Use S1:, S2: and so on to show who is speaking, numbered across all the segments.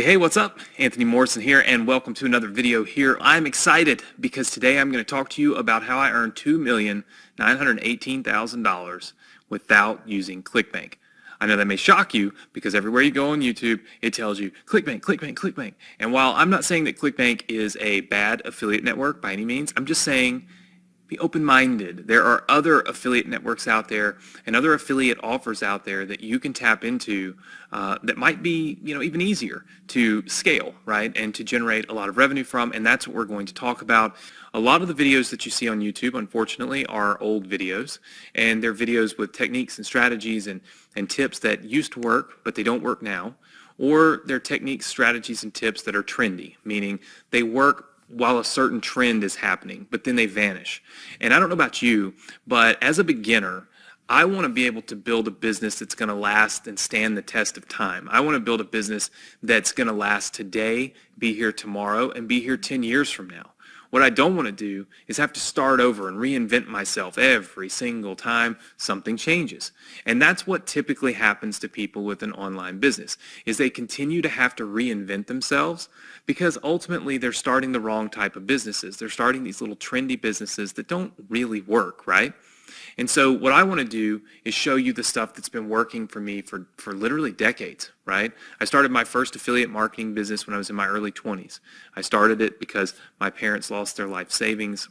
S1: Hey, what's up? Anthony Morrison here, and welcome to another video here. I'm excited because today I'm going to talk to you about how I earned $2,918,000 without using ClickBank. I know that may shock you because everywhere you go on YouTube, it tells you ClickBank, ClickBank, ClickBank. And while I'm not saying that ClickBank is a bad affiliate network by any means, I'm just saying be open-minded. There are other affiliate networks out there and other affiliate offers out there that you can tap into that might be, even easier to scale, right, and to generate a lot of revenue from, and that's what we're going to talk about. A lot of the videos that you see on YouTube, unfortunately, are old videos, and they're videos with techniques and strategies and tips that used to work, but they don't work now, or they're techniques, strategies, and tips that are trendy, meaning they work while a certain trend is happening, but then they vanish. And I don't know about you, but as a beginner, I want to be able to build a business that's going to last and stand the test of time. I want to build a business that's going to last today, be here tomorrow, and be here 10 years from now. What I don't want to do is have to start over and reinvent myself every single time something changes. And that's what typically happens to people with an online business, is they continue to have to reinvent themselves because ultimately they're starting the wrong type of businesses. They're starting these little trendy businesses that don't really work, right? And so what I want to do is show you the stuff that's been working for me for literally decades, right? I started my first affiliate marketing business when I was in my early 20s. I started it because my parents lost their life savings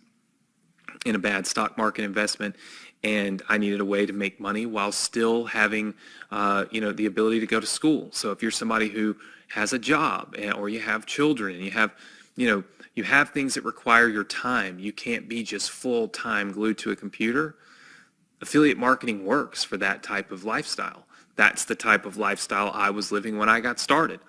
S1: in a bad stock market investment, and I needed a way to make money while still having, the ability to go to school. So if you're somebody who has a job or you have children and you have, you have things that require your time, you can't be just full-time glued to a computer. Affiliate marketing works for that type of lifestyle. That's the type of lifestyle I was living when I got started.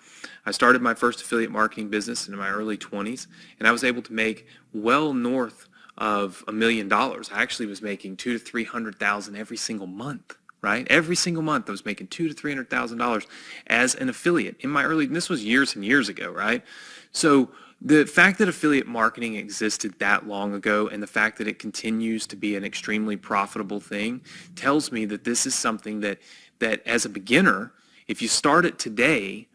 S1: I started my first affiliate marketing business in my early 20s, and I was able to make well north of $1 million. I actually was making $200,000 to $300,000 every single month, right? Every single month I was making $200,000 to $300,000 as an affiliate in my early, and this was years and years ago, right? So the fact that affiliate marketing existed that long ago and the fact that it continues to be an extremely profitable thing tells me that this is something that as a beginner, if you start it today,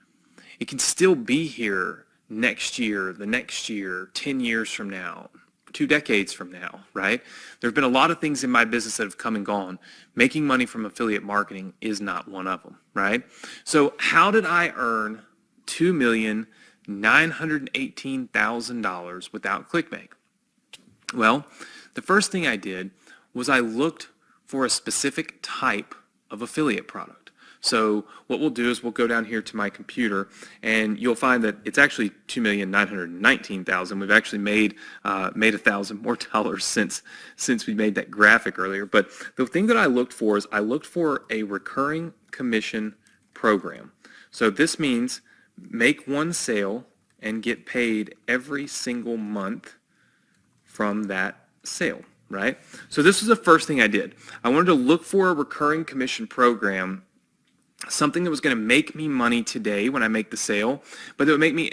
S1: it can still be here next year, the next year, 10 years from now, 2 decades from now, right? There have been a lot of things in my business that have come and gone. Making money from affiliate marketing is not one of them, right? So how did I earn $2,918,000 without ClickBank? Well, the first thing I did was I looked for a specific type of affiliate product. So what we'll do is we'll go down here to my computer, and you'll find that it's actually $2,919,000. We've actually made $1,000 more since we made that graphic earlier. But the thing that I looked for is I looked for a recurring commission program. So this means make one sale and get paid every single month from that sale, right? So this was the first thing I did. I wanted to look for a recurring commission program, something that was going to make me money today when I make the sale, but that would make me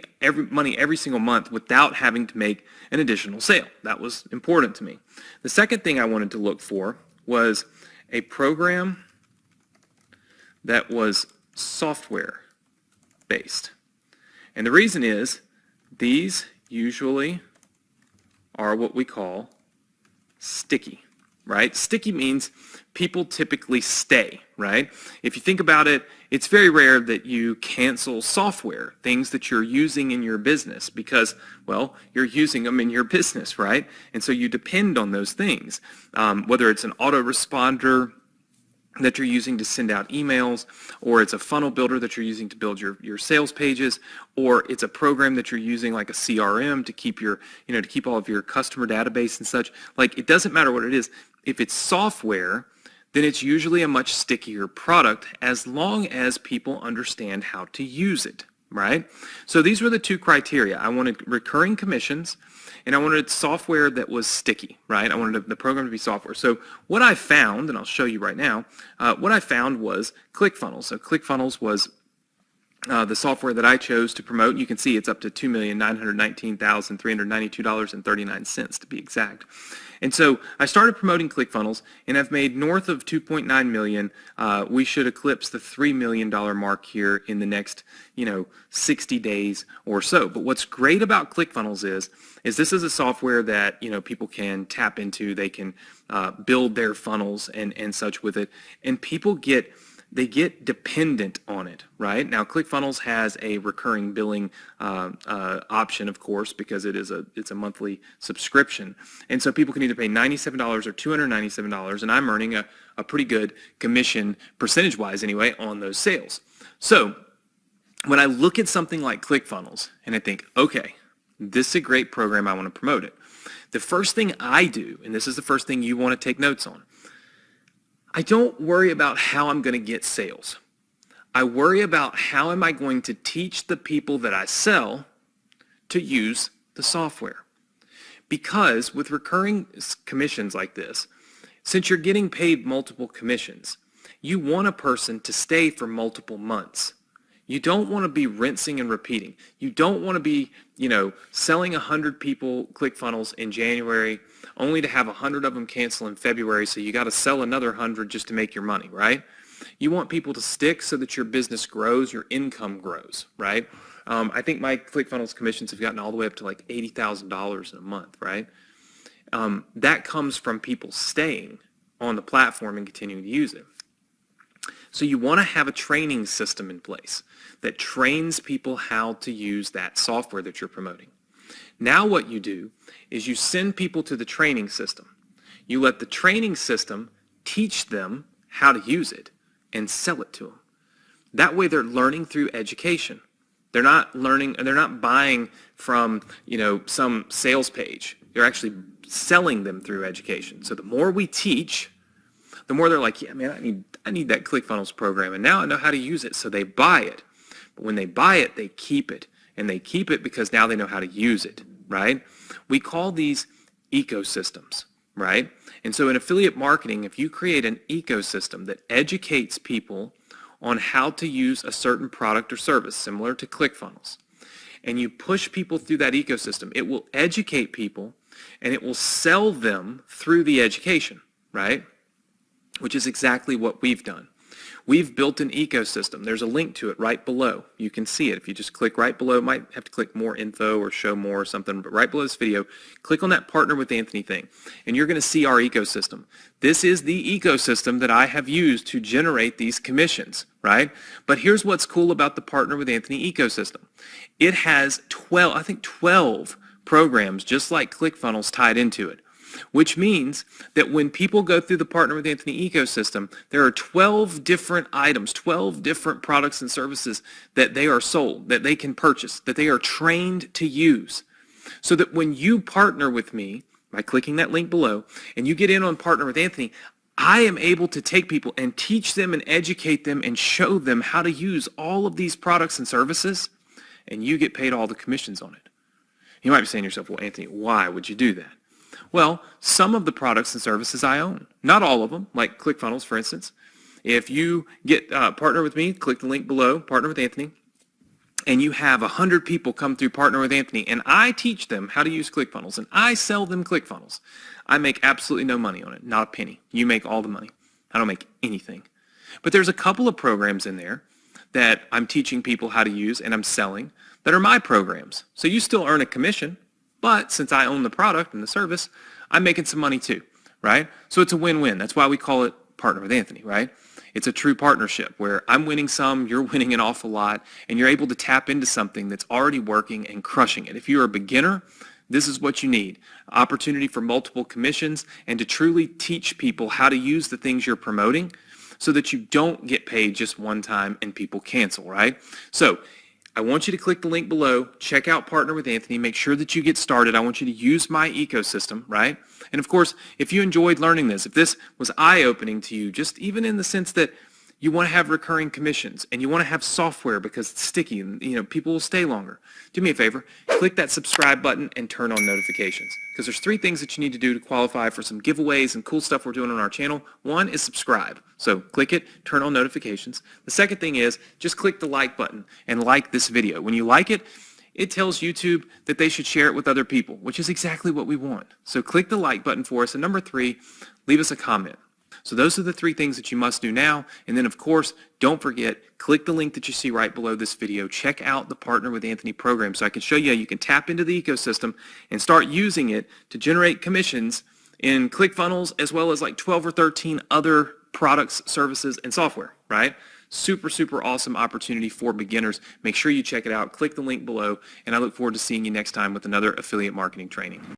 S1: money every single month without having to make an additional sale. That was important to me. The second thing I wanted to look for was a program that was software based. And the reason is these usually are what we call sticky, right? Sticky means people typically stay, right? If you think about it, it's very rare that you cancel software, things that you're using in your business because, well, you're using them in your business, right? And so you depend on those things, whether it's an autoresponder that you're using to send out emails, or it's a funnel builder that you're using to build your sales pages, or it's a program that you're using like a CRM to keep your, to keep all of your customer database and such. Like, it doesn't matter what it is. If it's software, then it's usually a much stickier product as long as people understand how to use it, right? So these were the two criteria. I wanted recurring commissions, and I wanted software that was sticky, right? I wanted the program to be software. So what I found, and I'll show you right now, what I found was ClickFunnels. So ClickFunnels was the software that I chose to promote. You can see it's up to $2,919,392.39 to be exact. And so I started promoting ClickFunnels, and I've made north of 2.9 million. We should eclipse the $3 million mark here in the next, 60 days or so. But what's great about ClickFunnels is this is a software that, people can tap into. They can build their funnels and such with it, and people get dependent on it, right? Now, ClickFunnels has a recurring billing option, of course, because it's a monthly subscription. And so people can either pay $97 or $297, and I'm earning a pretty good commission, percentage-wise anyway, on those sales. So when I look at something like ClickFunnels and I think, okay, this is a great program, I want to promote it. The first thing I do, and this is the first thing you want to take notes on, I don't worry about how I'm going to get sales. I worry about how am I going to teach the people that I sell to use the software. Because with recurring commissions like this, since you're getting paid multiple commissions, you want a person to stay for multiple months. You don't want to be rinsing and repeating. You don't want to be, selling 100 people ClickFunnels in January only to have 100 of them cancel in February, so you got to sell another 100 just to make your money, right? You want people to stick so that your business grows, your income grows, right? I think my ClickFunnels commissions have gotten all the way up to like $80,000 in a month, right? That comes from people staying on the platform and continuing to use it. So you want to have a training system in place that trains people how to use that software that you're promoting. Now what you do is you send people to the training system. You let the training system teach them how to use it and sell it to them. That way they're learning through education. They're not learning, and they're not buying from, some sales page. You're actually selling them through education. So the more we teach, the more they're like, yeah, man, I need that ClickFunnels program, and now I know how to use it, so they buy it. But when they buy it, they keep it, and they keep it because now they know how to use it, right? We call these ecosystems, right? And so in affiliate marketing, if you create an ecosystem that educates people on how to use a certain product or service, similar to ClickFunnels, and you push people through that ecosystem, it will educate people, and it will sell them through the education, right? Which is exactly what we've done. We've built an ecosystem. There's a link to it right below. You can see it. If you just click right below, might have to click more info or show more or something, but right below this video, click on that Partner with Anthony thing, and you're going to see our ecosystem. This is the ecosystem that I have used to generate these commissions, right? But here's what's cool about the Partner with Anthony ecosystem. It has 12 programs just like ClickFunnels tied into it, which means that when people go through the Partner with Anthony ecosystem, there are 12 different items, 12 different products and services that they are sold, that they can purchase, that they are trained to use. So that when you partner with me by clicking that link below and you get in on Partner with Anthony, I am able to take people and teach them and educate them and show them how to use all of these products and services, and you get paid all the commissions on it. You might be saying to yourself, well, Anthony, why would you do that? Well, some of the products and services I own. Not all of them, like ClickFunnels, for instance. If you get partner with me, click the link below, Partner with Anthony, and you have 100 people come through Partner with Anthony, and I teach them how to use ClickFunnels, and I sell them ClickFunnels, I make absolutely no money on it, not a penny. You make all the money. I don't make anything. But there's a couple of programs in there that I'm teaching people how to use and I'm selling that are my programs. So you still earn a commission, but since I own the product and the service, I'm making some money too, right? So it's a win-win. That's why we call it Partner with Anthony, right? It's a true partnership where I'm winning some, you're winning an awful lot, and you're able to tap into something that's already working and crushing it. If you're a beginner, this is what you need. Opportunity for multiple commissions and to truly teach people how to use the things you're promoting so that you don't get paid just one time and people cancel, right? So I want you to click the link below, check out Partner with Anthony, make sure that you get started. I want you to use my ecosystem, right? And of course, if you enjoyed learning this, if this was eye-opening to you, just even in the sense that You want to have recurring commissions, and you want to have software because it's sticky and people will stay longer. Do me a favor, click that subscribe button and turn on notifications, because there's 3 things that you need to do to qualify for some giveaways and cool stuff we're doing on our channel. One is subscribe. So click it, turn on notifications. The second thing is just click the like button and like this video. When you like it, it tells YouTube that they should share it with other people, which is exactly what we want. So click the like button for us. And number 3, leave us a comment. So those are the 3 things that you must do now. And then, of course, don't forget, click the link that you see right below this video. Check out the Partner with Anthony program so I can show you how you can tap into the ecosystem and start using it to generate commissions in ClickFunnels, as well as like 12 or 13 other products, services, and software, right? Super, super awesome opportunity for beginners. Make sure you check it out. Click the link below, and I look forward to seeing you next time with another affiliate marketing training.